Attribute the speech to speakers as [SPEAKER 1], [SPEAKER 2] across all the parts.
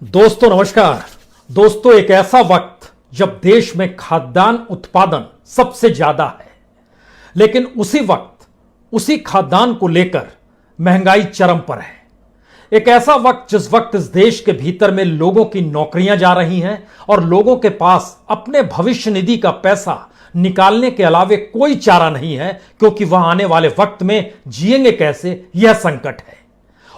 [SPEAKER 1] दोस्तों नमस्कार। दोस्तों एक ऐसा वक्त जब देश में खाद्यान्न उत्पादन सबसे ज्यादा है, लेकिन उसी वक्त उसी खाद्यान्न को लेकर महंगाई चरम पर है। एक ऐसा वक्त जिस वक्त इस देश के भीतर में लोगों की नौकरियां जा रही हैं और लोगों के पास अपने भविष्य निधि का पैसा निकालने के अलावे कोई चारा नहीं है, क्योंकि वह आने वाले वक्त में जिएंगे कैसे, यह संकट है।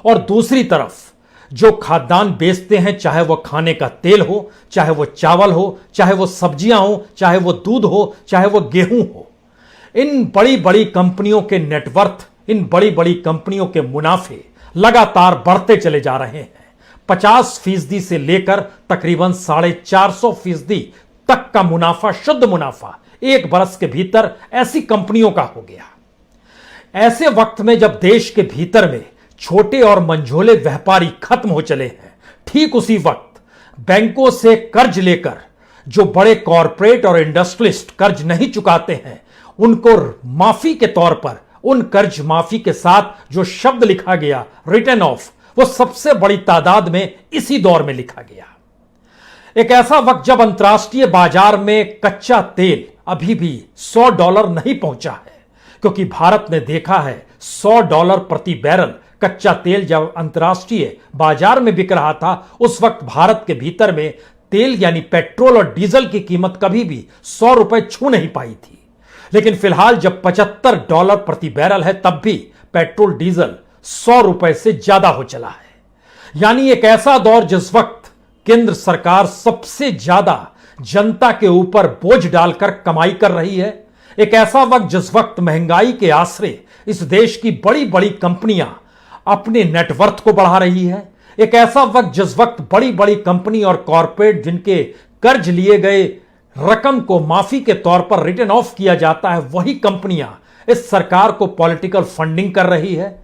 [SPEAKER 1] और दूसरी तरफ जो खाद्यान्न बेचते हैं, चाहे वह खाने का तेल हो, चाहे वह चावल हो, चाहे वह सब्जियां हो, चाहे वह दूध हो, चाहे वह गेहूं हो, इन बड़ी बड़ी कंपनियों के नेटवर्थ, इन बड़ी बड़ी कंपनियों के मुनाफे लगातार बढ़ते चले जा रहे हैं। 50% से लेकर तकरीबन 450% तक का मुनाफा, शुद्ध मुनाफा एक बरस के भीतर ऐसी कंपनियों का हो गया। ऐसे वक्त में जब देश के भीतर में छोटे और मंझोले व्यापारी खत्म हो चले हैं, ठीक उसी वक्त बैंकों से कर्ज लेकर जो बड़े कॉरपोरेट और इंडस्ट्रियलिस्ट कर्ज नहीं चुकाते हैं, उनको माफी के तौर पर उन कर्ज माफी के साथ जो शब्द लिखा गया रिटर्न ऑफ, वो सबसे बड़ी तादाद में इसी दौर में लिखा गया। एक ऐसा वक्त जब अंतर्राष्ट्रीय बाजार में कच्चा तेल अभी भी $100 नहीं पहुंचा है, क्योंकि भारत ने देखा है $100 प्रति बैरल कच्चा तेल जब अंतर्राष्ट्रीय बाजार में बिक रहा था, उस वक्त भारत के भीतर में तेल यानी पेट्रोल और डीजल की कीमत कभी भी ₹100 छू नहीं पाई थी। लेकिन फिलहाल जब $75 प्रति बैरल है, तब भी पेट्रोल डीजल ₹100 से ज्यादा हो चला है। यानी एक ऐसा दौर जिस वक्त केंद्र सरकार सबसे ज्यादा जनता के ऊपर बोझ डालकर कमाई कर रही है। एक ऐसा वक्त जिस वक्त महंगाई के आसरे इस देश की बड़ी बड़ी कंपनियां अपने नेटवर्थ को बढ़ा रही है। एक ऐसा वक्त जिस वक्त बड़ी बड़ी कंपनी और कॉरपोरेट जिनके कर्ज लिए गए रकम को माफी के तौर पर रिटर्न ऑफ किया जाता है, वही कंपनियां इस सरकार को पॉलिटिकल फंडिंग कर रही है।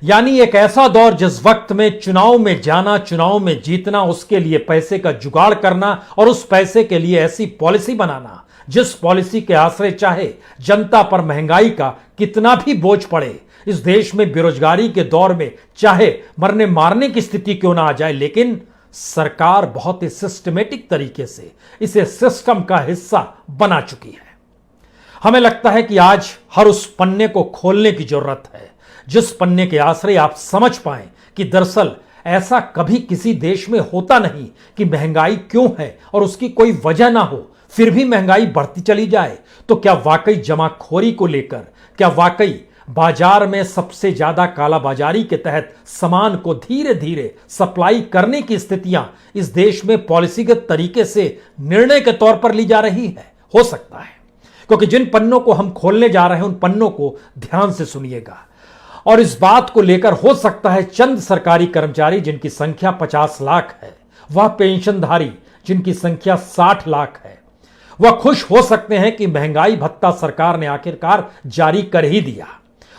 [SPEAKER 1] यानी एक ऐसा दौर जिस वक्त में चुनाव में जाना, चुनाव में जीतना, उसके लिए पैसे का जुगाड़ करना और उस पैसे के लिए ऐसी पॉलिसी बनाना जिस पॉलिसी के आश्रय चाहे जनता पर महंगाई का कितना भी बोझ पड़े, इस देश में बेरोजगारी के दौर में चाहे मरने मारने की स्थिति क्यों ना आ जाए, लेकिन सरकार बहुत ही सिस्टमेटिक तरीके से इसे सिस्टम का हिस्सा बना चुकी है। हमें लगता है कि आज हर उस पन्ने को खोलने की जरूरत है जिस पन्ने के आश्रय आप समझ पाएं कि दरअसल ऐसा कभी किसी देश में होता नहीं कि महंगाई क्यों है और उसकी कोई वजह ना हो, फिर भी महंगाई बढ़ती चली जाए। तो क्या वाकई जमाखोरी को लेकर, क्या वाकई बाजार में सबसे ज्यादा कालाबाजारी के तहत सामान को धीरे धीरे सप्लाई करने की स्थितियां इस देश में पॉलिसीगत तरीके से निर्णय के तौर पर ली जा रही है? हो सकता है, क्योंकि जिन पन्नों को हम खोलने जा रहे हैं उन पन्नों को ध्यान से सुनिएगा। और इस बात को लेकर हो सकता है चंद सरकारी कर्मचारी जिनकी संख्या 50 लाख है, वह पेंशनधारी जिनकी संख्या 60 लाख है, वह खुश हो सकते हैं कि महंगाई भत्ता सरकार ने आखिरकार जारी कर ही दिया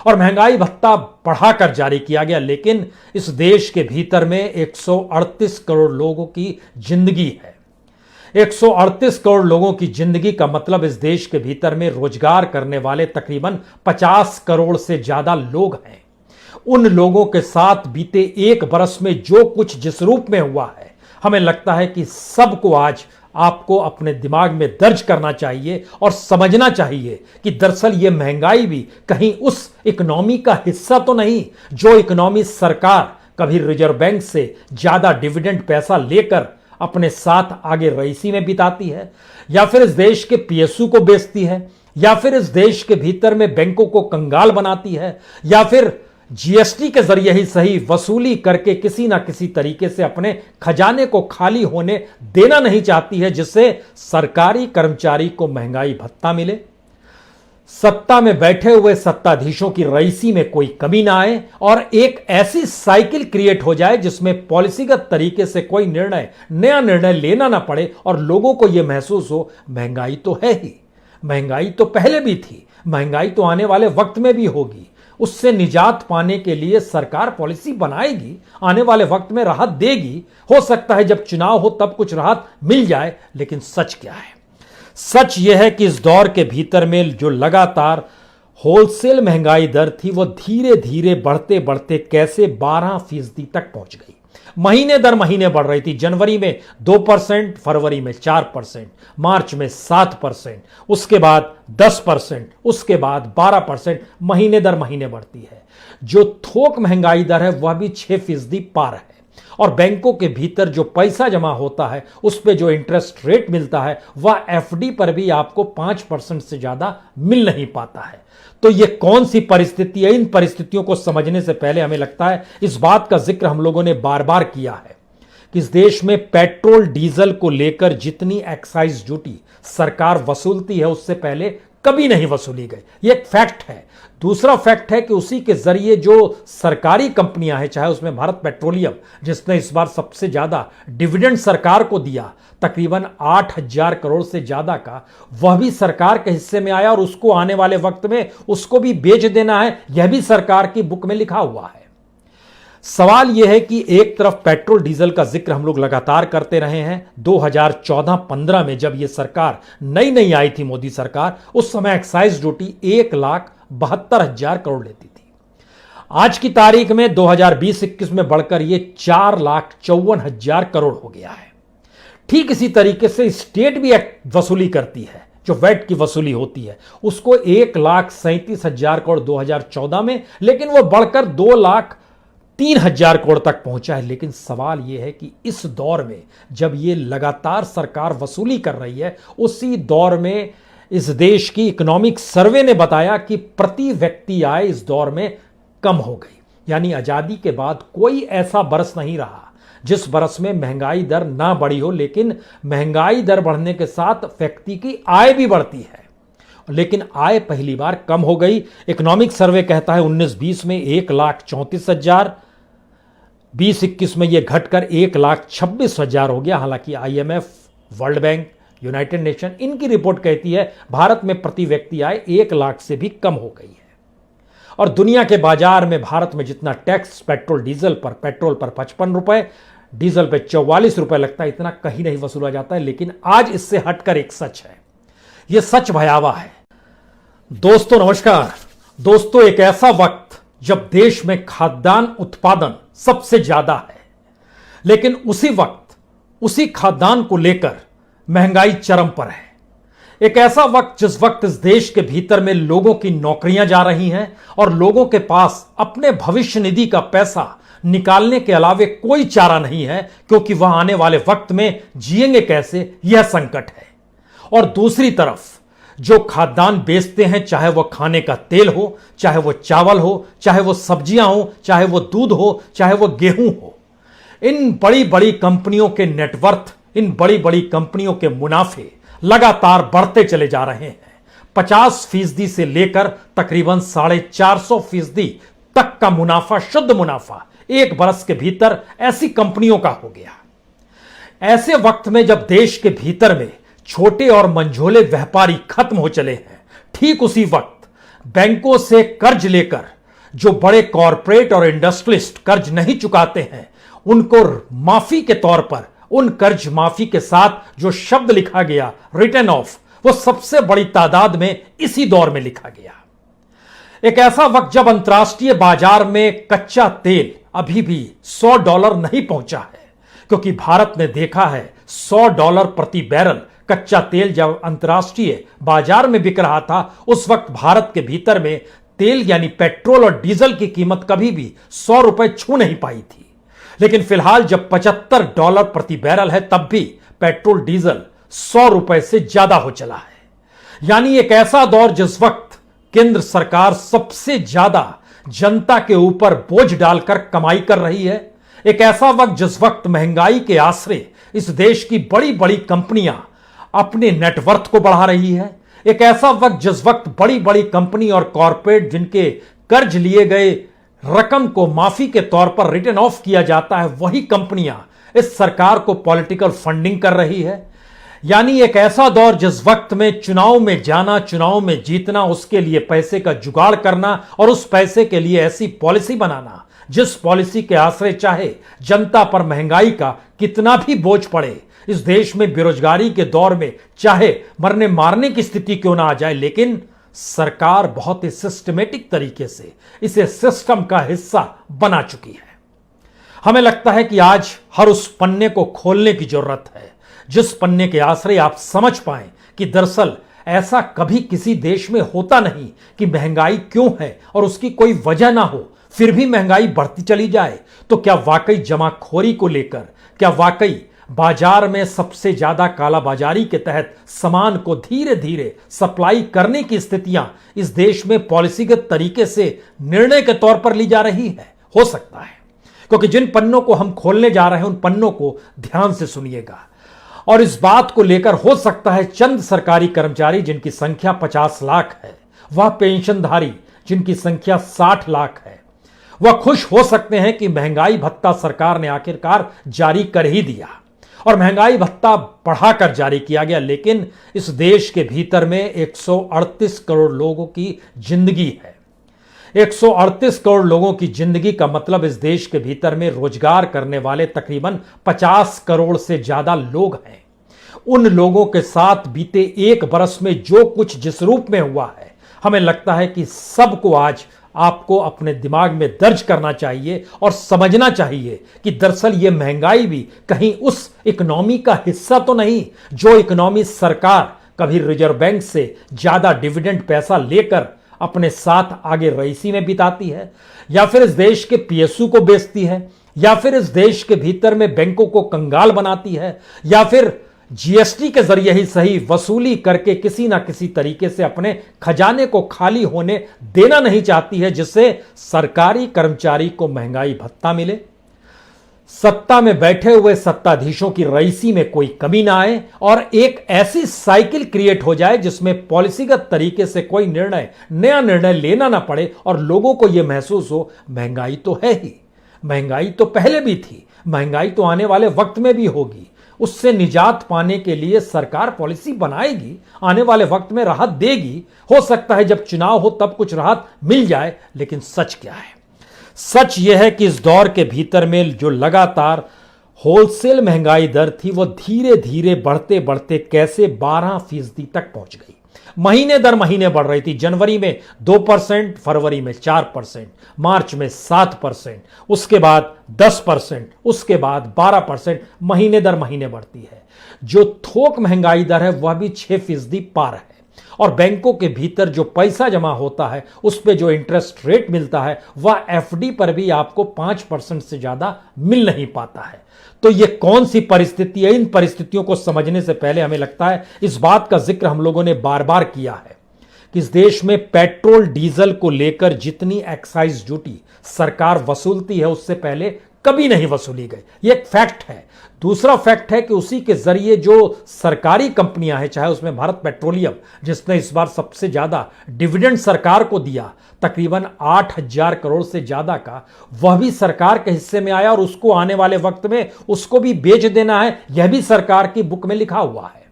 [SPEAKER 1] और महंगाई भत्ता बढ़ाकर जारी किया गया। लेकिन इस देश के भीतर में 138 करोड़ लोगों की जिंदगी है। 138 करोड़ लोगों की जिंदगी का मतलब इस देश के भीतर में रोजगार करने वाले तकरीबन 50 करोड़ से ज्यादा लोग हैं। उन लोगों के साथ बीते एक बरस में जो कुछ जिस रूप में हुआ है, हमें लगता है कि सबको आज आपको अपने दिमाग में दर्ज करना चाहिए और समझना चाहिए कि दरअसल यह महंगाई भी कहीं उस इकोनॉमी का हिस्सा तो नहीं जो इकोनॉमी सरकार कभी रिजर्व बैंक से ज्यादा डिविडेंड पैसा लेकर अपने साथ आगे रईसी में बिताती है, या फिर इस देश के पीएसयू को बेचती है, या फिर इस देश के भीतर में बैंकों को कंगाल बनाती है, या फिर जीएसटी के जरिए ही सही वसूली करके किसी ना किसी तरीके से अपने खजाने को खाली होने देना नहीं चाहती है, जिससे सरकारी कर्मचारी को महंगाई भत्ता मिले, सत्ता में बैठे हुए सत्ताधीशों की रईसी में कोई कमी ना आए और एक ऐसी साइकिल क्रिएट हो जाए जिसमें पॉलिसीगत तरीके से कोई नया निर्णय लेना ना पड़े और लोगों को यह महसूस हो महंगाई तो है ही, महंगाई तो पहले भी थी, महंगाई तो आने वाले वक्त में भी होगी। उससे निजात पाने के लिए सरकार पॉलिसी बनाएगी, आने वाले वक्त में राहत देगी। हो सकता है जब चुनाव हो तब कुछ राहत मिल जाए, लेकिन सच क्या है? सच यह है कि इस दौर के भीतर में जो लगातार होलसेल महंगाई दर थी, वो धीरे धीरे बढ़ते बढ़ते कैसे 12% तक पहुंच गई। महीने दर महीने बढ़ रही थी। जनवरी में 2%, फरवरी में 4%, मार्च में 7%, उसके बाद 10%, उसके बाद 12%, महीने दर महीने बढ़ती है। जो थोक महंगाई दर है वह भी 6% पार है। और बैंकों के भीतर जो पैसा जमा होता है उस पे जो इंटरेस्ट रेट मिलता है वह एफडी पर भी आपको 5% से ज्यादा मिल नहीं पाता है। तो ये कौन सी परिस्थिति है? इन परिस्थितियों को समझने से पहले हमें लगता है इस बात का जिक्र हम लोगों ने बार बार किया है कि इस देश में पेट्रोल डीजल को लेकर जितनी एक्साइज ड्यूटी सरकार वसूलती है उससे पहले कभी नहीं वसूली गई। यह एक फैक्ट है। दूसरा फैक्ट है कि उसी के जरिए जो सरकारी कंपनियां हैं, चाहे उसमें भारत पेट्रोलियम जिसने इस बार सबसे ज्यादा डिविडेंड सरकार को दिया, तकरीबन 8,000 करोड़ से ज्यादा का, वह भी सरकार के हिस्से में आया और उसको आने वाले वक्त में उसको भी बेच देना है, यह भी सरकार की बुक में लिखा हुआ है। सवाल यह है कि एक तरफ पेट्रोल डीजल का जिक्र हम लोग लगातार करते रहे हैं। 2014-15 में जब यह सरकार नई नई आई थी, मोदी सरकार, उस समय एक्साइज ड्यूटी 1,72,000 करोड़ लेती थी। आज की तारीख में 2020-21 में बढ़कर यह 4,54,000 करोड़ हो गया है। ठीक इसी तरीके से स्टेट भी वसूली करती है, जो वैट की वसूली होती है, उसको 1,37,000 करोड़ 2014 में, लेकिन वह बढ़कर 2,03,000 करोड़ तक पहुंचा है। लेकिन सवाल यह है कि इस दौर में जब यह लगातार सरकार वसूली कर रही है, उसी दौर में इस देश की इकोनॉमिक सर्वे ने बताया कि प्रति व्यक्ति आय इस दौर में कम हो गई। यानी आजादी के बाद कोई ऐसा बरस नहीं रहा जिस बरस में महंगाई दर ना बढ़ी हो, लेकिन महंगाई दर बढ़ने के साथ व्यक्ति की आय भी बढ़ती है, लेकिन आय पहली बार कम हो गई। इकोनॉमिक सर्वे कहता है 19-20 में 1,34,000, 20-21 में यह घटकर 1,26,000 हो गया। हालांकि IMF, world bank, United nation, इनकी रिपोर्ट कहती है भारत में प्रति व्यक्ति आय 1 लाख से भी कम हो गई है। और दुनिया के बाजार में भारत में जितना टैक्स पेट्रोल पर 55 रुपए, डीजल पे 44 रुपए लगता है, इतना कहीं नहीं वसूला जाता है। लेकिन आज इससे हटकर एक सच है, यह सच भयावह है। दोस्तों नमस्कार। दोस्तों, एक ऐसा वक्त जब देश में खाद्यान्न उत्पादन सबसे ज्यादा है, लेकिन उसी वक्त उसी खाद्यान्न को लेकर महंगाई चरम पर है। एक ऐसा वक्त जिस वक्त इस देश के भीतर में लोगों की नौकरियां जा रही हैं और लोगों के पास अपने भविष्य निधि का पैसा निकालने के अलावे कोई चारा नहीं है, क्योंकि वह आने वाले वक्त में जिएंगे कैसे, यह संकट है। और दूसरी तरफ जो खाद्यान्न बेचते हैं, चाहे वह खाने का तेल हो, चाहे वह चावल हो, चाहे वह सब्जियां हो, चाहे वह दूध हो, चाहे वह गेहूं हो, इन बड़ी बड़ी कंपनियों के नेटवर्थ, इन बड़ी बड़ी कंपनियों के मुनाफे लगातार बढ़ते चले जा रहे हैं। 50% से लेकर तकरीबन 450% तक का मुनाफा, शुद्ध मुनाफा एक बरस के भीतर ऐसी कंपनियों का हो गया। ऐसे वक्त में जब देश के भीतर में छोटे और मंझोले व्यापारी खत्म हो चले हैं, ठीक उसी वक्त बैंकों से कर्ज लेकर जो बड़े कॉरपोरेट और इंडस्ट्रियलिस्ट कर्ज नहीं चुकाते हैं, उनको माफी के तौर पर, उन कर्ज माफी के साथ जो शब्द लिखा गया रिटर्न ऑफ, वो सबसे बड़ी तादाद में इसी दौर में लिखा गया। एक ऐसा वक्त जब अंतर्राष्ट्रीय बाजार में कच्चा तेल अभी भी $100 नहीं पहुंचा है, क्योंकि भारत ने देखा है $100 प्रति बैरल कच्चा तेल जब अंतर्राष्ट्रीय बाजार में बिक रहा था, उस वक्त भारत के भीतर में तेल यानी पेट्रोल और डीजल की कीमत कभी भी 100 रुपए छू नहीं पाई थी। लेकिन फिलहाल जब $75 प्रति बैरल है, तब भी पेट्रोल डीजल 100 रुपए से ज्यादा हो चला है। यानी एक ऐसा दौर जिस वक्त केंद्र सरकार सबसे ज्यादा जनता के ऊपर बोझ डालकर कमाई कर रही है, एक ऐसा वक्त जिस वक्त महंगाई के आसरे इस देश की बड़ी बड़ी कंपनियां अपने नेटवर्थ को बढ़ा रही है, एक ऐसा वक्त जिस वक्त बड़ी बड़ी कंपनी और कॉरपोरेट जिनके कर्ज लिए गए रकम को माफी के तौर पर रिटर्न ऑफ किया जाता है, वही कंपनियां इस सरकार को पॉलिटिकल फंडिंग कर रही है। यानी एक ऐसा दौर जिस वक्त में चुनाव में जाना, चुनाव में जीतना, उसके लिए पैसे का जुगाड़ करना और उस पैसे के लिए ऐसी पॉलिसी बनाना जिस पॉलिसी के आश्रय चाहे जनता पर महंगाई का कितना भी बोझ पड़े, इस देश में बेरोजगारी के दौर में चाहे मरने मारने की स्थिति क्यों ना आ जाए, लेकिन सरकार बहुत ही सिस्टमेटिक तरीके से इसे सिस्टम का हिस्सा बना चुकी है। हमें लगता है कि आज हर उस पन्ने को खोलने की जरूरत है जिस पन्ने के आश्रय आप समझ पाएं कि दरअसल ऐसा कभी किसी देश में होता नहीं कि महंगाई क्यों है और उसकी कोई वजह ना हो, फिर भी महंगाई बढ़ती चली जाए। तो क्या वाकई जमाखोरी को लेकर, क्या वाकई बाजार में सबसे ज्यादा कालाबाजारी के तहत सामान को धीरे धीरे सप्लाई करने की स्थितियां इस देश में पॉलिसीगत तरीके से निर्णय के तौर पर ली जा रही है? हो सकता है, क्योंकि जिन पन्नों को हम खोलने जा रहे हैं उन पन्नों को ध्यान से सुनिएगा। और इस बात को लेकर हो सकता है चंद सरकारी कर्मचारी जिनकी संख्या 50 लाख है, वह पेंशनधारी जिनकी संख्या 60 लाख है, वह खुश हो सकते हैं कि महंगाई भत्ता सरकार ने आखिरकार जारी कर ही दिया और महंगाई भत्ता बढ़ाकर जारी किया गया। लेकिन इस देश के भीतर में 138 करोड़ लोगों की जिंदगी है। 138 करोड़ लोगों की जिंदगी का मतलब इस देश के भीतर में रोजगार करने वाले तकरीबन 50 करोड़ से ज्यादा लोग हैं। उन लोगों के साथ बीते एक बरस में जो कुछ जिस रूप में हुआ है, हमें लगता है कि सबको आज आपको अपने दिमाग में दर्ज करना चाहिए और समझना चाहिए कि दरअसल यह महंगाई भी कहीं उस इकोनॉमी का हिस्सा तो नहीं जो इकोनॉमी सरकार कभी रिजर्व बैंक से ज्यादा डिविडेंड पैसा लेकर अपने साथ आगे रईसी में बिताती है, या फिर इस देश के पीएसयू को बेचती है, या फिर इस देश के भीतर में बैंकों को कंगाल बनाती है, या फिर जीएसटी के जरिए ही सही वसूली करके किसी ना किसी तरीके से अपने खजाने को खाली होने देना नहीं चाहती है, जिससे सरकारी कर्मचारी को महंगाई भत्ता मिले, सत्ता में बैठे हुए सत्ताधीशों की रईसी में कोई कमी ना आए और एक ऐसी साइकिल क्रिएट हो जाए जिसमें पॉलिसीगत तरीके से कोई नया निर्णय लेना ना पड़े और लोगों को यह महसूस हो महंगाई तो है ही, महंगाई तो पहले भी थी, महंगाई तो आने वाले वक्त में भी होगी। उससे निजात पाने के लिए सरकार पॉलिसी बनाएगी, आने वाले वक्त में राहत देगी। हो सकता है जब चुनाव हो तब कुछ राहत मिल जाए, लेकिन सच क्या है? सच यह है कि इस दौर के भीतर में जो लगातार होलसेल महंगाई दर थी वो धीरे धीरे बढ़ते बढ़ते कैसे 12% तक पहुंच गई। महीने दर महीने बढ़ रही थी। जनवरी में 2%, फरवरी में 4%, मार्च में 7%, उसके बाद 10%, उसके बाद 12%, महीने दर महीने बढ़ती है। जो थोक महंगाई दर है वह भी 6% पार है और बैंकों के भीतर जो पैसा जमा होता है उस पे जो इंटरेस्ट रेट मिलता है वह एफडी पर भी आपको 5% से ज्यादा मिल नहीं पाता है। तो ये कौन सी परिस्थिति है? इन परिस्थितियों को समझने से पहले हमें लगता है इस बात का जिक्र हम लोगों ने बार बार किया है कि इस देश में पेट्रोल डीजल को लेकर जितनी एक्साइज ड्यूटी सरकार वसूलती है उससे पहले कभी नहीं वसूली गई। यह एक फैक्ट है। दूसरा फैक्ट है कि उसी के जरिए जो सरकारी कंपनियां हैं, चाहे उसमें भारत पेट्रोलियम जिसने इस बार सबसे ज्यादा डिविडेंड सरकार को दिया, तकरीबन 8,000 करोड़ से ज्यादा का, वह भी सरकार के हिस्से में आया और उसको आने वाले वक्त में उसको भी बेच देना है, यह भी सरकार की बुक में लिखा हुआ है।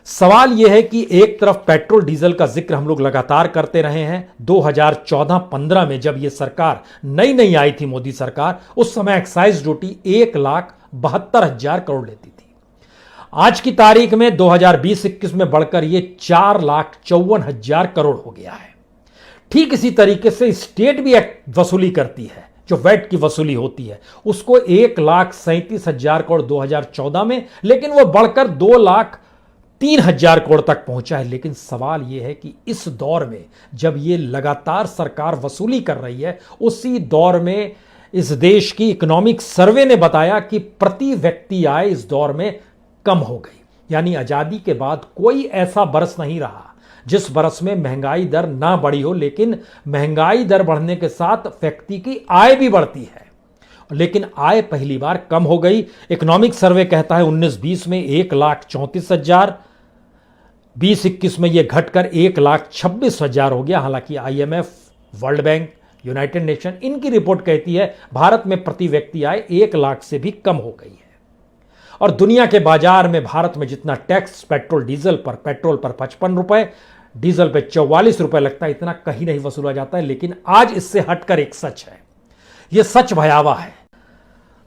[SPEAKER 1] सवाल यह है कि एक तरफ पेट्रोल डीजल का जिक्र हम लोग लगातार करते रहे हैं। 2014-15 में जब यह सरकार नई आई थी, मोदी सरकार, उस समय एक्साइज ड्यूटी 1,72,000 करोड़ लेती थी। आज की तारीख में 2020-21 में बढ़कर यह 4,54,000 करोड़ हो गया है। ठीक इसी तरीके से स्टेट भी वसूली करती है, जो वैट की वसूली होती है, उसको 1,37,000 करोड़ 2014 में, लेकिन वह बढ़कर 2,03,000 करोड़ तक पहुंचा है। लेकिन सवाल यह है कि इस दौर में जब यह लगातार सरकार वसूली कर रही है, उसी दौर में इस देश की इकोनॉमिक सर्वे ने बताया कि प्रति व्यक्ति आय इस दौर में कम हो गई। यानी आजादी के बाद कोई ऐसा बरस नहीं रहा जिस बरस में महंगाई दर ना बढ़ी हो, लेकिन महंगाई दर बढ़ने के साथ व्यक्ति की आय भी बढ़ती है, लेकिन आय पहली बार कम हो गई। इकोनॉमिक सर्वे कहता है 19-20 में 1,34,000, 20-21 में यह घटकर 1,26,000 हो गया। हालांकि IMF, world bank, United nation, इनकी रिपोर्ट कहती है भारत में प्रति व्यक्ति आय 1 लाख से भी कम हो गई है। और दुनिया के बाजार में भारत में जितना टैक्स पेट्रोल पर 55 रुपए, डीजल पे 44 रुपए लगता है, इतना कहीं नहीं वसूला जाता है। लेकिन आज इससे हटकर एक सच है, यह सच भयावह है।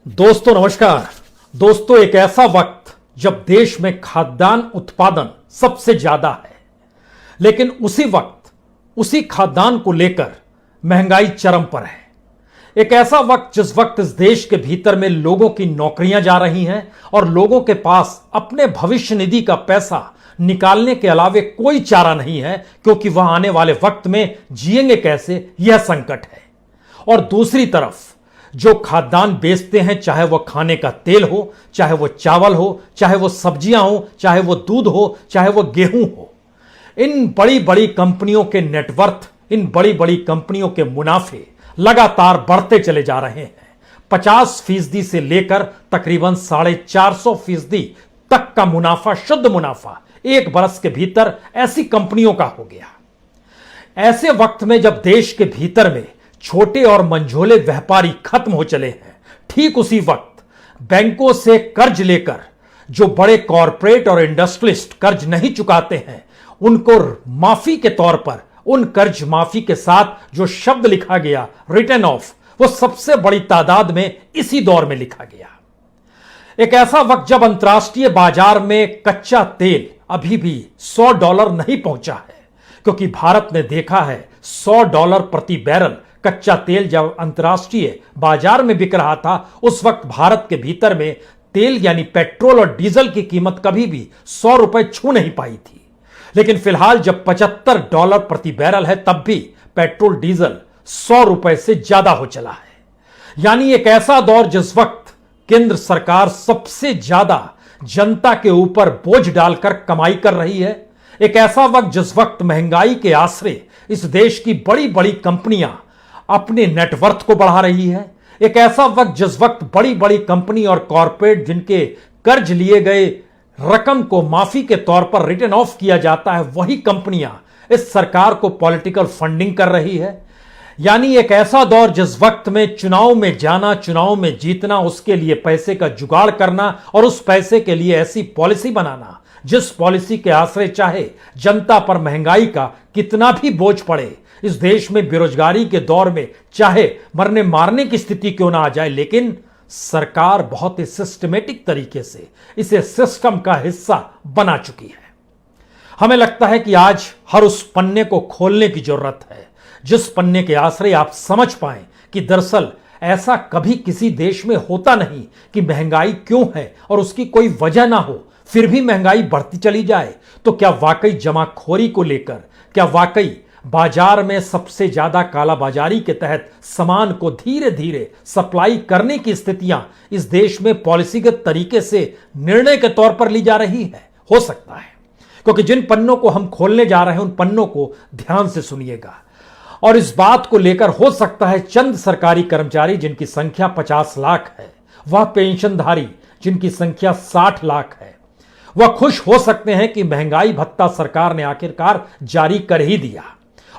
[SPEAKER 1] दोस्तों नमस्कार। दोस्तों, एक ऐसा वक्त जब देश में खाद्यान्न उत्पादन सबसे ज्यादा है, लेकिन उसी वक्त उसी खाद्यान्न को लेकर महंगाई चरम पर है। एक ऐसा वक्त जिस वक्त इस देश के भीतर में लोगों की नौकरियां जा रही हैं और लोगों के पास अपने भविष्य निधि का पैसा निकालने के अलावे कोई चारा नहीं है, क्योंकि वह आने वाले वक्त में जिएंगे कैसे, यह संकट है। और दूसरी तरफ जो खाद्यान्न बेचते हैं, चाहे वह खाने का तेल हो, चाहे वह चावल हो, चाहे वह सब्जियां हो, चाहे वह दूध हो, चाहे वह गेहूं हो, इन बड़ी बड़ी कंपनियों के नेटवर्थ, इन बड़ी बड़ी कंपनियों के मुनाफे लगातार बढ़ते चले जा रहे हैं। 50% से लेकर तकरीबन 450% तक का मुनाफा, शुद्ध मुनाफा एक बरस के भीतर ऐसी कंपनियों का हो गया। ऐसे वक्त में जब देश के भीतर में छोटे और मंझोले व्यापारी खत्म हो चले हैं, ठीक उसी वक्त बैंकों से कर्ज लेकर जो बड़े कॉरपोरेट और इंडस्ट्रियलिस्ट कर्ज नहीं चुकाते हैं, उनको माफी के तौर पर, उन कर्ज माफी के साथ जो शब्द लिखा गया रिटर्न ऑफ, वो सबसे बड़ी तादाद में इसी दौर में लिखा गया। एक ऐसा वक्त जब अंतर्राष्ट्रीय बाजार में कच्चा तेल अभी भी $100 नहीं पहुंचा है, क्योंकि भारत ने देखा है $100 प्रति बैरल कच्चा तेल जब अंतर्राष्ट्रीय बाजार में बिक रहा था, उस वक्त भारत के भीतर में तेल यानी पेट्रोल और डीजल की कीमत कभी भी ₹100 छू नहीं पाई थी। लेकिन फिलहाल जब $75 प्रति बैरल है, तब भी पेट्रोल डीजल ₹100 से ज्यादा हो चला है। यानी एक ऐसा दौर जिस वक्त केंद्र सरकार सबसे ज्यादा जनता के ऊपर बोझ डालकर कमाई कर रही है, एक ऐसा वक्त जिस वक्त महंगाई के आसरे इस देश की बड़ी बड़ी कंपनियां अपने नेटवर्थ को बढ़ा रही है, एक ऐसा वक्त जिस वक्त बड़ी बड़ी कंपनी और कॉरपोरेट जिनके कर्ज लिए गए रकम को माफी के तौर पर रिटर्न ऑफ किया जाता है, वही कंपनियां इस सरकार को पॉलिटिकल फंडिंग कर रही है। यानी एक ऐसा दौर जिस वक्त में चुनाव में जाना, चुनाव में जीतना, उसके लिए पैसे का जुगाड़ करना और उस पैसे के लिए ऐसी पॉलिसी बनाना जिस पॉलिसी के आश्रय चाहे जनता पर महंगाई का कितना भी बोझ पड़े, इस देश में बेरोजगारी के दौर में चाहे मरने मारने की स्थिति क्यों ना आ जाए, लेकिन सरकार बहुत ही सिस्टमेटिक तरीके से इसे सिस्टम का हिस्सा बना चुकी है। हमें लगता है कि आज हर उस पन्ने को खोलने की जरूरत है जिस पन्ने के आश्रय आप समझ पाएं कि दरअसल ऐसा कभी किसी देश में होता नहीं कि महंगाई क्यों है और उसकी कोई वजह ना हो, फिर भी महंगाई बढ़ती चली जाए। तो क्या वाकई जमाखोरी को लेकर, क्या वाकई बाजार में सबसे ज्यादा कालाबाजारी के तहत सामान को धीरे धीरे सप्लाई करने की स्थितियां इस देश में पॉलिसीगत तरीके से निर्णय के तौर पर ली जा रही है? हो सकता है, क्योंकि जिन पन्नों को हम खोलने जा रहे हैं उन पन्नों को ध्यान से सुनिएगा। और इस बात को लेकर हो सकता है चंद सरकारी कर्मचारी जिनकी संख्या 50 लाख है, वह पेंशनधारी जिनकी संख्या 60 लाख है, वह खुश हो सकते हैं कि महंगाई भत्ता सरकार ने आखिरकार जारी कर ही दिया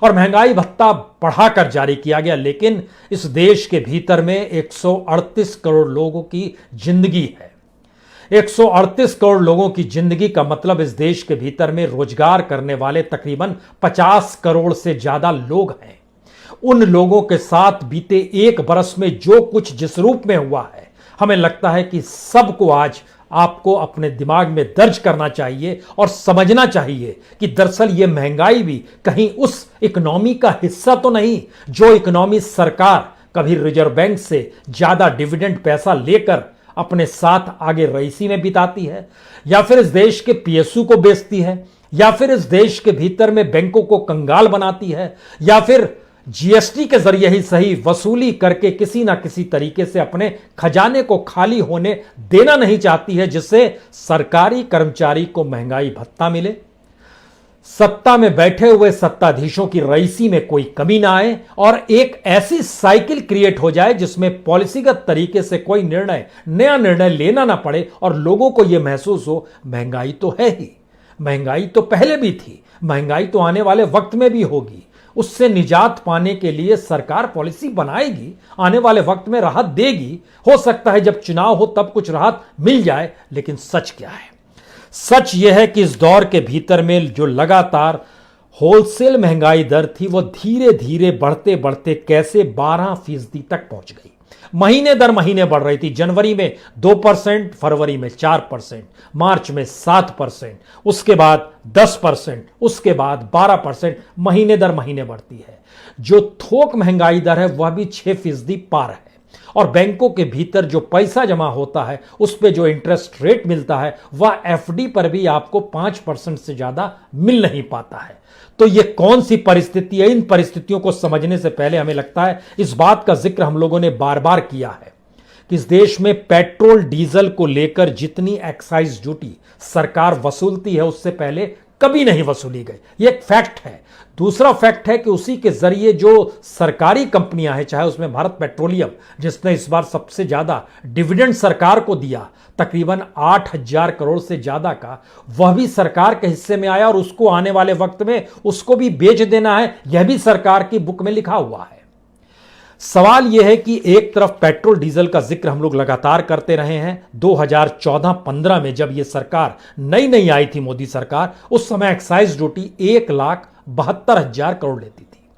[SPEAKER 1] और महंगाई भत्ता बढ़ाकर जारी किया गया। लेकिन इस देश के भीतर में 138 करोड़ लोगों की जिंदगी है। 138 करोड़ लोगों की जिंदगी का मतलब इस देश के भीतर में रोजगार करने वाले तकरीबन 50 करोड़ से ज्यादा लोग हैं। उन लोगों के साथ बीते एक बरस में जो कुछ जिस रूप में हुआ है, हमें लगता है कि सबको आज आपको अपने दिमाग में दर्ज करना चाहिए और समझना चाहिए कि दरअसल यह महंगाई भी कहीं उस इकोनॉमी का हिस्सा तो नहीं जो इकोनॉमी सरकार कभी रिजर्व बैंक से ज्यादा डिविडेंड पैसा लेकर अपने साथ आगे रईसी में बिताती है, या फिर इस देश के पीएसयू को बेचती है, या फिर इस देश के भीतर में बैंकों को कंगाल बनाती है, या फिर जीएसटी के जरिए ही सही वसूली करके किसी ना किसी तरीके से अपने खजाने को खाली होने देना नहीं चाहती है, जिससे सरकारी कर्मचारी को महंगाई भत्ता मिले, सत्ता में बैठे हुए सत्ताधीशों की रईसी में कोई कमी ना आए और एक ऐसी साइकिल क्रिएट हो जाए जिसमें पॉलिसीगत तरीके से कोई नया निर्णय लेना ना पड़े और लोगों को यह महसूस हो महंगाई तो है ही, महंगाई तो पहले भी थी, महंगाई तो आने वाले वक्त में भी होगी। उससे निजात पाने के लिए सरकार पॉलिसी बनाएगी, आने वाले वक्त में राहत देगी। हो सकता है जब चुनाव हो तब कुछ राहत मिल जाए, लेकिन सच क्या है? सच यह है कि इस दौर के भीतर में जो लगातार होलसेल महंगाई दर थी वो धीरे धीरे बढ़ते बढ़ते कैसे 12% तक पहुंच गई। महीने दर महीने बढ़ रही थी। जनवरी में 2%, फरवरी में 4%, मार्च में 7%, उसके बाद 10%, उसके बाद 12%, महीने दर महीने बढ़ती है। जो थोक महंगाई दर है वह भी 6% पार है। और बैंकों के भीतर जो पैसा जमा होता है उस पे जो इंटरेस्ट रेट मिलता है वह एफडी पर भी आपको 5% से ज्यादा मिल नहीं पाता है। तो ये कौन सी परिस्थिति है? इन परिस्थितियों को समझने से पहले हमें लगता है इस बात का जिक्र हम लोगों ने बार बार किया है कि इस देश में पेट्रोल डीजल को लेकर जितनी एक्साइज ड्यूटी सरकार वसूलती है उससे पहले कभी नहीं वसूली गई। यह एक फैक्ट है। दूसरा फैक्ट है कि उसी के जरिए जो सरकारी कंपनियां हैं, चाहे उसमें भारत पेट्रोलियम जिसने इस बार सबसे ज्यादा डिविडेंड सरकार को दिया, तकरीबन 8,000 करोड़ से ज्यादा का, वह भी सरकार के हिस्से में आया और उसको आने वाले वक्त में उसको भी बेच देना है, यह भी सरकार की बुक में लिखा हुआ है। सवाल यह है कि एक तरफ पेट्रोल डीजल का जिक्र हम लोग लगातार करते रहे हैं। 2014-15 में जब यह सरकार नई नई आई थी, मोदी सरकार, उस समय एक्साइज ड्यूटी 1,72,000 करोड़ लेती थी।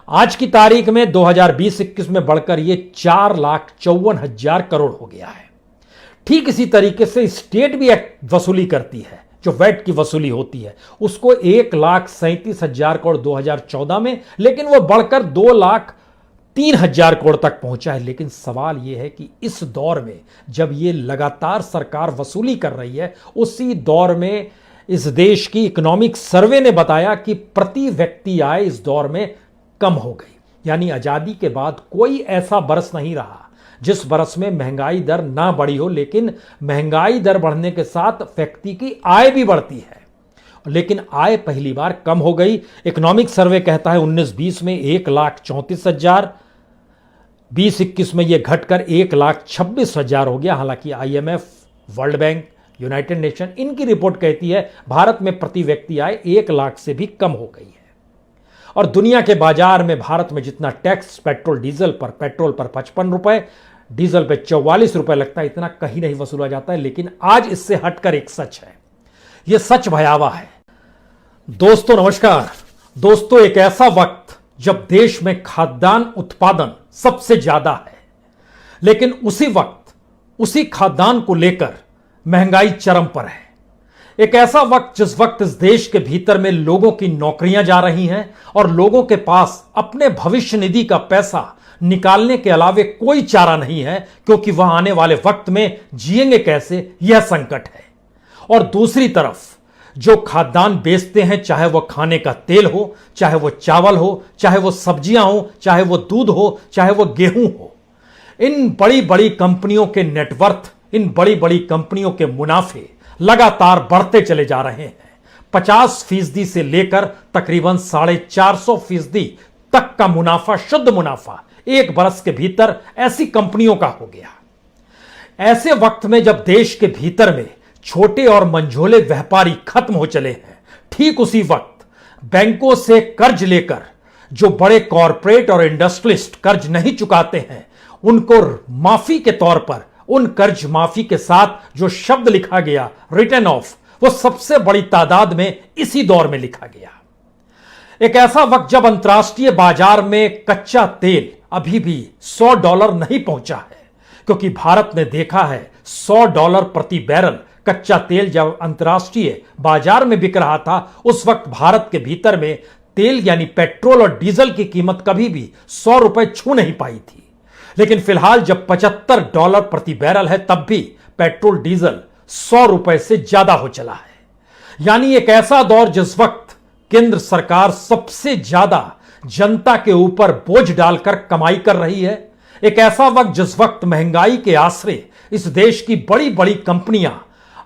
[SPEAKER 1] आज की तारीख में 2020-21 में बढ़कर यह 4,54,000 करोड़ हो गया है। ठीक इसी तरीके से स्टेट भी वसूली करती है, जो वैट की वसूली होती है, उसको 1,37,000 करोड़ 2014 में, लेकिन वह बढ़कर 2,03,000 करोड़ तक पहुंचा है। लेकिन सवाल यह है कि इस दौर में जब यह लगातार सरकार वसूली कर रही है, उसी दौर में इस देश की इकोनॉमिक सर्वे ने बताया कि प्रति व्यक्ति आय इस दौर में कम हो गई। यानी आजादी के बाद कोई ऐसा बरस नहीं रहा जिस बरस में महंगाई दर ना बढ़ी हो, लेकिन महंगाई दर बढ़ने के साथ व्यक्ति की आय भी बढ़ती है, लेकिन आय पहली बार कम हो गई। इकोनॉमिक सर्वे कहता है 19-20 में 1,34,000, 20-21 में यह घटकर 1,26,000 हो गया। हालांकि IMF, world bank, United nation, इनकी रिपोर्ट कहती है भारत में प्रति व्यक्ति आय 1 लाख से भी कम हो गई है। और दुनिया के बाजार में भारत में जितना टैक्स पेट्रोल पर 55 रुपए, डीजल पे 44 रुपए लगता है, इतना कहीं नहीं वसूला जाता है। लेकिन आज इससे हटकर एक सच है, यह सच भयावह है। दोस्तों नमस्कार। दोस्तों, एक ऐसा वक्त जब देश में खाद्यान्न उत्पादन सबसे ज्यादा है, लेकिन उसी वक्त उसी खाद्यान्न को लेकर महंगाई चरम पर है। एक ऐसा वक्त जिस वक्त इस देश के भीतर में लोगों की नौकरियां जा रही हैं और लोगों के पास अपने भविष्य निधि का पैसा निकालने के अलावे कोई चारा नहीं है, क्योंकि वह आने वाले वक्त में जिएंगे कैसे, यह संकट है। और दूसरी तरफ जो खाद्यान्न बेचते हैं, चाहे वह खाने का तेल हो, चाहे वह चावल हो, चाहे वह सब्जियां हो, चाहे वह दूध हो, चाहे वह गेहूं हो, इन बड़ी बड़ी कंपनियों के नेटवर्थ, इन बड़ी बड़ी कंपनियों के मुनाफे लगातार बढ़ते चले जा रहे हैं। 50% से लेकर तकरीबन 450% तक का मुनाफा, शुद्ध मुनाफा एक बरस के भीतर ऐसी कंपनियों का हो गया। ऐसे वक्त में जब देश के भीतर में छोटे और मंझोले व्यापारी खत्म हो चले हैं, ठीक उसी वक्त बैंकों से कर्ज लेकर जो बड़े कॉरपोरेट और इंडस्ट्रियलिस्ट कर्ज नहीं चुकाते हैं, उनको माफी के तौर पर, उन कर्ज माफी के साथ जो शब्द लिखा गया रिटर्न ऑफ, वो सबसे बड़ी तादाद में इसी दौर में लिखा गया। एक ऐसा वक्त जब अंतर्राष्ट्रीय बाजार में कच्चा तेल अभी भी $100 नहीं पहुंचा है, क्योंकि भारत ने देखा है $100 प्रति बैरल कच्चा तेल जब अंतर्राष्ट्रीय बाजार में बिक रहा था, उस वक्त भारत के भीतर में तेल यानी पेट्रोल और डीजल की कीमत कभी भी 100 रुपए छू नहीं पाई थी। लेकिन फिलहाल जब $75 प्रति बैरल है, तब भी पेट्रोल डीजल 100 रुपए से ज्यादा हो चला है। यानी एक ऐसा दौर जिस वक्त केंद्र सरकार सबसे ज्यादा जनता के ऊपर बोझ डालकर कमाई कर रही है। एक ऐसा वक्त जिस वक्त महंगाई के आसरे इस देश की बड़ी बड़ी कंपनियां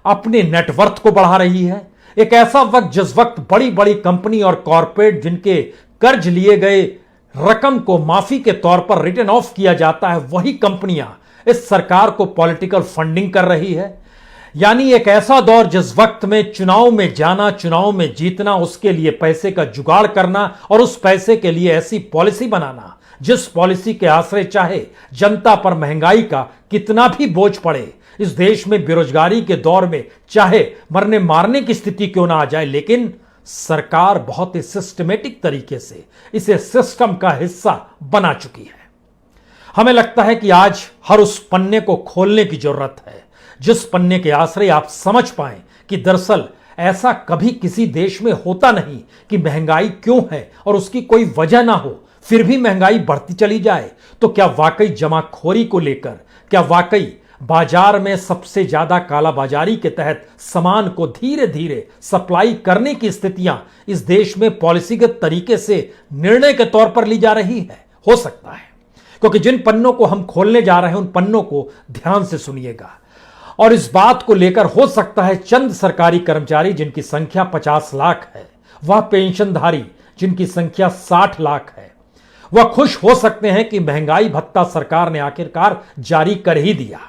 [SPEAKER 1] अपने नेटवर्थ को बढ़ा रही है। एक ऐसा वक्त जिस वक्त बड़ी बड़ी कंपनी और कॉरपोरेट जिनके कर्ज लिए गए रकम को माफी के तौर पर रिटर्न ऑफ किया जाता है, वही कंपनियां इस सरकार को पॉलिटिकल फंडिंग कर रही है। यानी एक ऐसा दौर जिस वक्त में चुनाव में जाना, चुनाव में जीतना, उसके लिए पैसे का जुगाड़ करना और उस पैसे के लिए ऐसी पॉलिसी बनाना जिस पॉलिसी के आश्रय चाहे जनता पर महंगाई का कितना भी बोझ पड़े, इस देश में बेरोजगारी के दौर में चाहे मरने मारने की स्थिति क्यों ना आ जाए, लेकिन सरकार बहुत ही सिस्टमेटिक तरीके से इसे सिस्टम का हिस्सा बना चुकी है। हमें लगता है कि आज हर उस पन्ने को खोलने की जरूरत है जिस पन्ने के आश्रय आप समझ पाएं कि दरअसल ऐसा कभी किसी देश में होता नहीं कि महंगाई क्यों है और उसकी कोई वजह ना हो, फिर भी महंगाई बढ़ती चली जाए। तो क्या वाकई जमाखोरी को लेकर, क्या वाकई बाजार में सबसे ज्यादा कालाबाजारी के तहत सामान को धीरे धीरे सप्लाई करने की स्थितियां इस देश में पॉलिसीगत तरीके से निर्णय के तौर पर ली जा रही है? हो सकता है, क्योंकि जिन पन्नों को हम खोलने जा रहे हैं उन पन्नों को ध्यान से सुनिएगा। और इस बात को लेकर हो सकता है चंद सरकारी कर्मचारी जिनकी संख्या 50 लाख है, वह पेंशनधारी जिनकी संख्या 60 लाख है, वह खुश हो सकते हैं कि महंगाई भत्ता सरकार ने आखिरकार जारी कर ही दिया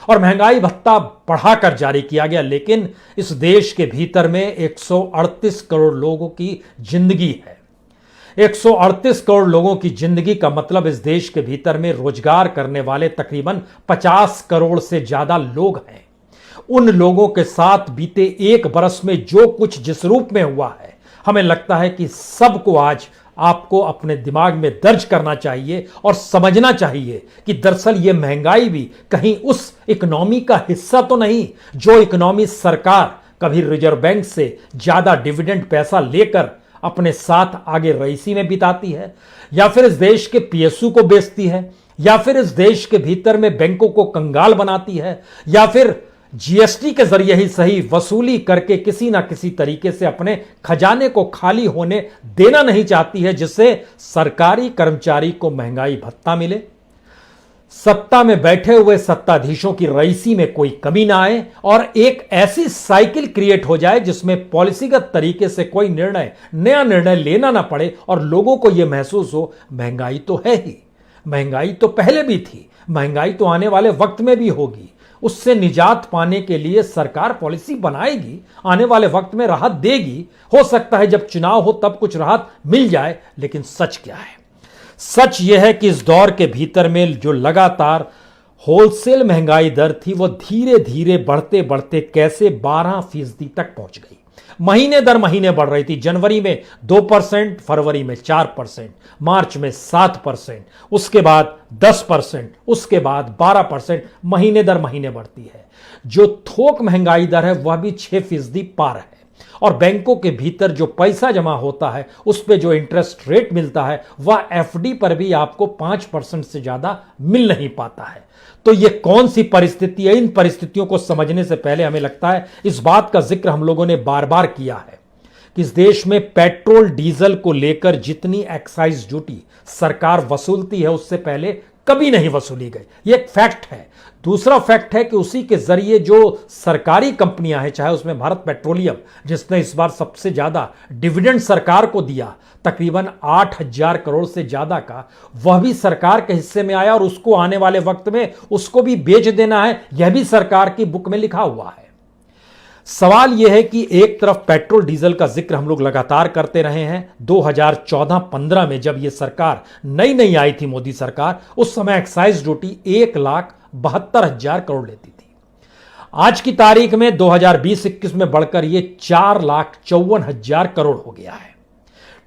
[SPEAKER 1] और महंगाई भत्ता बढ़ाकर जारी किया गया। लेकिन इस देश के भीतर में 138 करोड़ लोगों की जिंदगी है। 138 करोड़ लोगों की जिंदगी का मतलब इस देश के भीतर में रोजगार करने वाले तकरीबन 50 करोड़ से ज्यादा लोग हैं। उन लोगों के साथ बीते एक बरस में जो कुछ जिस रूप में हुआ है, हमें लगता है कि सबको आज आपको अपने दिमाग में दर्ज करना चाहिए और समझना चाहिए कि दरअसल यह महंगाई भी कहीं उस इकोनॉमी का हिस्सा तो नहीं जो इकोनॉमी सरकार कभी रिजर्व बैंक से ज्यादा डिविडेंड पैसा लेकर अपने साथ आगे रईसी में बिताती है, या फिर इस देश के पीएसयू को बेचती है, या फिर इस देश के भीतर में बैंकों को कंगाल बनाती है, या फिर जीएसटी के जरिए ही सही वसूली करके किसी ना किसी तरीके से अपने खजाने को खाली होने देना नहीं चाहती है, जिससे सरकारी कर्मचारी को महंगाई भत्ता मिले, सत्ता में बैठे हुए सत्ताधीशों की रईसी में कोई कमी ना आए और एक ऐसी साइकिल क्रिएट हो जाए जिसमें पॉलिसीगत तरीके से कोई नया निर्णय लेना ना पड़े और लोगों को यह महसूस हो महंगाई तो है ही, महंगाई तो पहले भी थी, महंगाई तो आने वाले वक्त में भी होगी। उससे निजात पाने के लिए सरकार पॉलिसी बनाएगी, आने वाले वक्त में राहत देगी। हो सकता है जब चुनाव हो तब कुछ राहत मिल जाए, लेकिन सच क्या है? सच यह है कि इस दौर के भीतर में जो लगातार होलसेल महंगाई दर थी वो धीरे धीरे बढ़ते बढ़ते कैसे 12% तक पहुंच गई। महीने दर महीने बढ़ रही थी। जनवरी में 2%, फरवरी में 4%, मार्च में 7%, उसके बाद 10%, उसके बाद 12%, महीने दर महीने बढ़ती है। जो थोक महंगाई दर है वह भी 6% पार है और बैंकों के भीतर जो पैसा जमा होता है उस पे जो इंटरेस्ट रेट मिलता है वह एफडी पर भी आपको 5% से ज्यादा मिल नहीं पाता है। तो ये कौन सी परिस्थिति है? इन परिस्थितियों को समझने से पहले हमें लगता है इस बात का जिक्र हम लोगों ने बार बार किया है कि इस देश में पेट्रोल डीजल को लेकर जितनी एक्साइज ड्यूटी सरकार वसूलती है उससे पहले कभी नहीं वसूली गई। यह एक फैक्ट है। दूसरा फैक्ट है कि उसी के जरिए जो सरकारी कंपनियां हैं, चाहे उसमें भारत पेट्रोलियम जिसने इस बार सबसे ज्यादा डिविडेंड सरकार को दिया, तकरीबन 8,000 करोड़ से ज्यादा का, वह भी सरकार के हिस्से में आया और उसको आने वाले वक्त में उसको भी बेच देना है, यह भी सरकार की बुक में लिखा हुआ है। सवाल यह है कि एक तरफ पेट्रोल डीजल का जिक्र हम लोग लगातार करते रहे हैं। 2014-15 में जब यह सरकार नई आई थी, मोदी सरकार, उस समय एक्साइज ड्यूटी 1,72,000 करोड़ लेती थी। आज की तारीख में 2020-21 में बढ़कर यह 4,54,000 करोड़ हो गया है।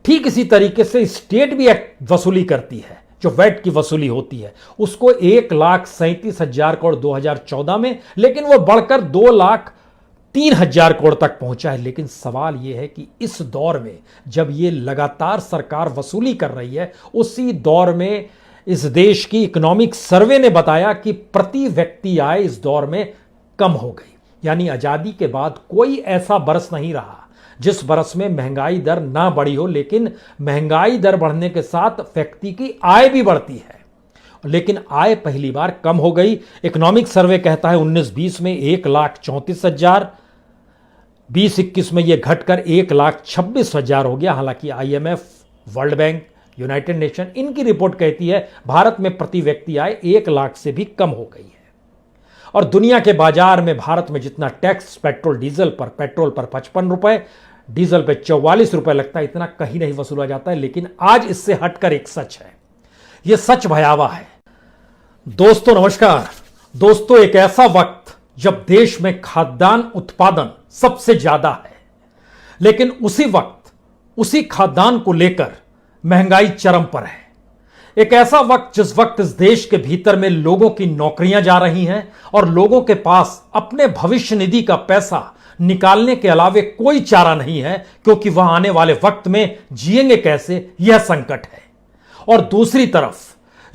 [SPEAKER 1] ठीक इसी तरीके से स्टेट भी वसूली करती है, जो वैट की वसूली होती है, उसको 1,37,000 करोड़ 2014 में, लेकिन वह बढ़कर 2,03,000 करोड़ तक पहुंचा है। लेकिन सवाल यह है कि इस दौर में जब यह लगातार सरकार वसूली कर रही है, उसी दौर में इस देश की इकोनॉमिक सर्वे ने बताया कि प्रति व्यक्ति आय इस दौर में कम हो गई। यानी आजादी के बाद कोई ऐसा बरस नहीं रहा जिस बरस में महंगाई दर ना बढ़ी हो, लेकिन महंगाई दर बढ़ने के साथ व्यक्ति की आय भी बढ़ती है, लेकिन आय पहली बार कम हो गई। इकोनॉमिक सर्वे कहता है 19-20 में 1,34,000, 20-21 में यह घटकर 1,26,000 हो गया। हालांकि IMF, world bank, United nation, इनकी रिपोर्ट कहती है भारत में प्रति व्यक्ति आय 1 लाख से भी कम हो गई है। और दुनिया के बाजार में भारत में जितना टैक्स पेट्रोल पर 55 रुपए, डीजल पे 44 रुपए लगता है, इतना कहीं नहीं वसूला जाता है। लेकिन आज इससे हटकर एक सच है, यह सच भयावह है। दोस्तों नमस्कार। दोस्तों, एक ऐसा वक्त जब देश में खाद्यान्न उत्पादन सबसे ज्यादा है, लेकिन उसी वक्त उसी खाद्यान्न को लेकर महंगाई चरम पर है। एक ऐसा वक्त जिस वक्त इस देश के भीतर में लोगों की नौकरियां जा रही हैं और लोगों के पास अपने भविष्य निधि का पैसा निकालने के अलावे कोई चारा नहीं है, क्योंकि वह आने वाले वक्त में जिएंगे कैसे, यह संकट है। और दूसरी तरफ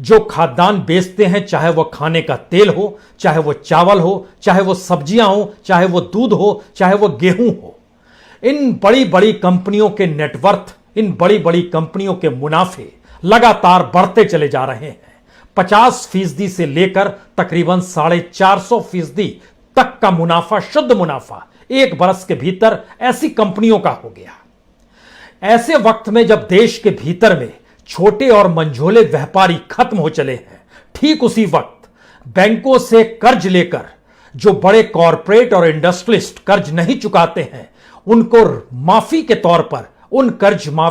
[SPEAKER 1] जो खाद्यान्न बेचते हैं, चाहे वह खाने का तेल हो, चाहे वह चावल हो, चाहे वह सब्जियां हो, चाहे वह दूध हो, चाहे वह गेहूं हो, इन बड़ी बड़ी कंपनियों के नेटवर्थ, इन बड़ी बड़ी कंपनियों के मुनाफे लगातार बढ़ते चले जा रहे हैं। 50% से लेकर तकरीबन 450% तक का मुनाफा, शुद्ध मुनाफा एक बरस के भीतर ऐसी कंपनियों का हो गया। ऐसे वक्त में जब देश के भीतर में छोटे और मंझोले व्यापारी खत्म हो चले हैं, ठीक उसी वक्त बैंकों से कर्ज लेकर जो बड़े कॉरपोरेट और इंडस्ट्रियलिस्ट कर्ज नहीं चुकाते हैं, उनको माफी के तौर पर उन कर्ज माफी